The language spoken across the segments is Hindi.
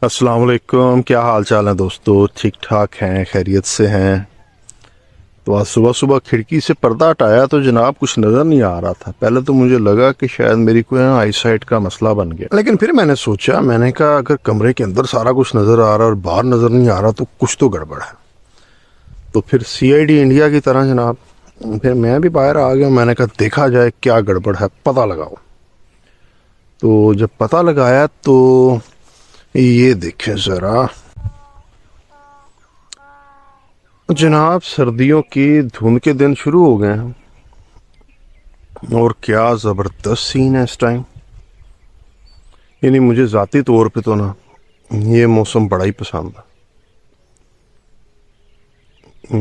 अस्सलाम वालेकुम। क्या हाल चाल है दोस्तों? ठीक ठाक हैं, खैरियत से हैं। तो आज सुबह सुबह खिड़की से पर्दा हटाया तो जनाब कुछ नज़र नहीं आ रहा था। पहले तो मुझे लगा कि शायद मेरी कोई आई साइट का मसला बन गया, लेकिन फिर मैंने सोचा, मैंने कहा अगर कमरे के अंदर सारा कुछ नज़र आ रहा है और बाहर नज़र नहीं आ रहा तो कुछ तो गड़बड़ है। तो फिर CID इंडिया की तरह जनाब फिर मैं भी बाहर आ गया। मैंने कहा देखा जाए क्या गड़बड़ है, पता लगाओ। तो जब पता लगाया तो ये देखें ज़रा जनाब, सर्दियों की धुंध के दिन शुरू हो गए हैं और क्या ज़बरदस्त सीन है इस टाइम। यानी मुझे ज़ाती तौर पे तो ना ये मौसम बड़ा ही पसंद है।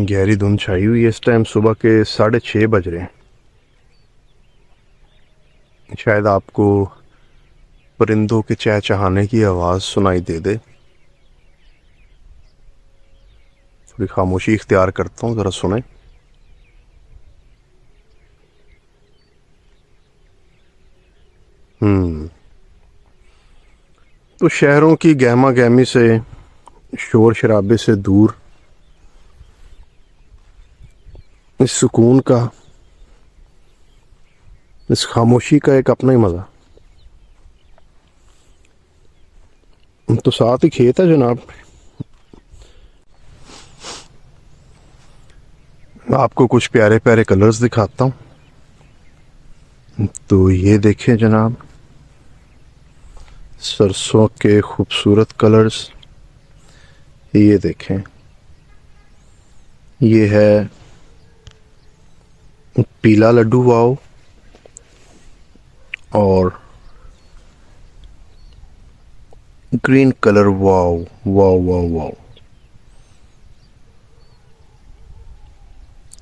गहरी धुंध छाई हुई है इस टाइम, सुबह के 6:30 बज रहे हैं। शायद आपको परिंदों के चहचहाने की आवाज़ सुनाई दे दे। थोड़ी खामोशी इख्तियार करता हूँ, ज़रा सुने। तो शहरों की गहमा गहमी से, शोर शराबे से दूर इस सुकून का, इस खामोशी का एक अपना ही मज़ा। तो साथ ही खेत है जनाब। आपको कुछ प्यारे प्यारे कलर्स दिखाता हूँ। तो ये देखें जनाब, सरसों के खूबसूरत कलर्स। ये देखें, ये है पीला लड्डू वाओ, और green colour wow wow wow wow.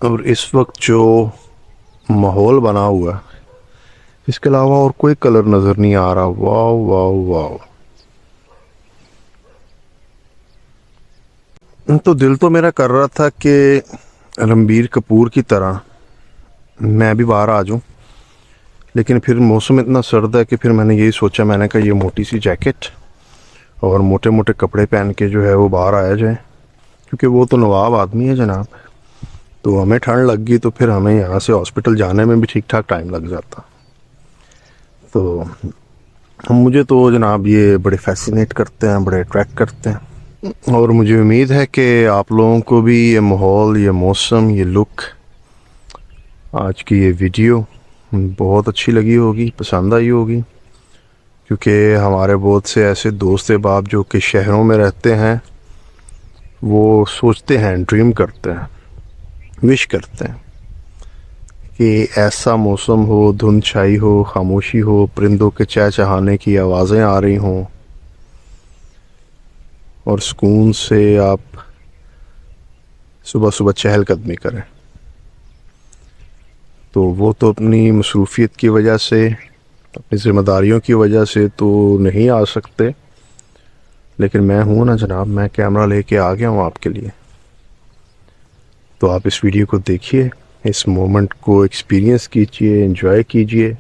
और इस वक्त जो माहौल बना हुआ है, इसके अलावा और कोई कलर नज़र नहीं आ रहा। Wow wow wow. तो दिल तो मेरा कर रहा था कि रणबीर कपूर की तरह मैं भी बाहर आ जाऊं, लेकिन फिर मौसम इतना सर्द है कि फिर मैंने यही सोचा, मैंने कहा ये मोटी सी जैकेट और मोटे मोटे कपड़े पहन के जो है वो बाहर आया जाए, क्योंकि वो तो नवाब आदमी है जनाब। तो हमें ठंड लग गई तो फिर हमें यहाँ से हॉस्पिटल जाने में भी ठीक ठाक टाइम लग जाता। तो मुझे तो जनाब ये बड़े फैसिनेट करते हैं, बड़े अट्रैक्ट करते हैं, और मुझे उम्मीद है कि आप लोगों को भी ये माहौल, ये मौसम, ये लुक, आज की ये वीडियो बहुत अच्छी लगी होगी, पसंद आई होगी। क्योंकि हमारे बहुत से ऐसे दोस्त बाप जो कि शहरों में रहते हैं, वो सोचते हैं, ड्रीम करते हैं, विश करते हैं कि ऐसा मौसम हो, धुंध छाई हो, खामोशी हो, परिंदों के चहचहाने की आवाज़ें आ रही हों और सुकून से आप सुबह सुबह चहलकदमी करें। तो वो तो अपनी मसरूफ़ियत की वजह से, अपनी ज़िम्मेदारियों की वजह से तो नहीं आ सकते, लेकिन मैं हूँ ना जनाब, मैं कैमरा लेके आ गया हूँ आपके लिए। तो आप इस वीडियो को देखिए, इस मोमेंट को एक्सपीरियंस कीजिए, एंजॉय कीजिए,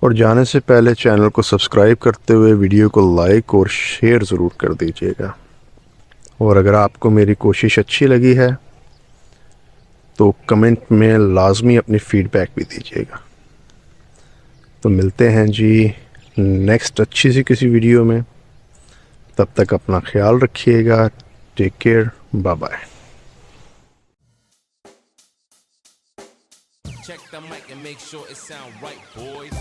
और जाने से पहले चैनल को सब्सक्राइब करते हुए वीडियो को लाइक और शेयर ज़रूर कर दीजिएगा। और अगर आपको मेरी कोशिश अच्छी लगी है तो कमेंट में लाजमी अपनी फ़ीडबैक भी दीजिएगा। तो मिलते हैं जी नेक्स्ट अच्छी सी किसी वीडियो में। तब तक अपना ख्याल रखिएगा। Take care, bye bye. Check the mic and make sure it sound right, boys.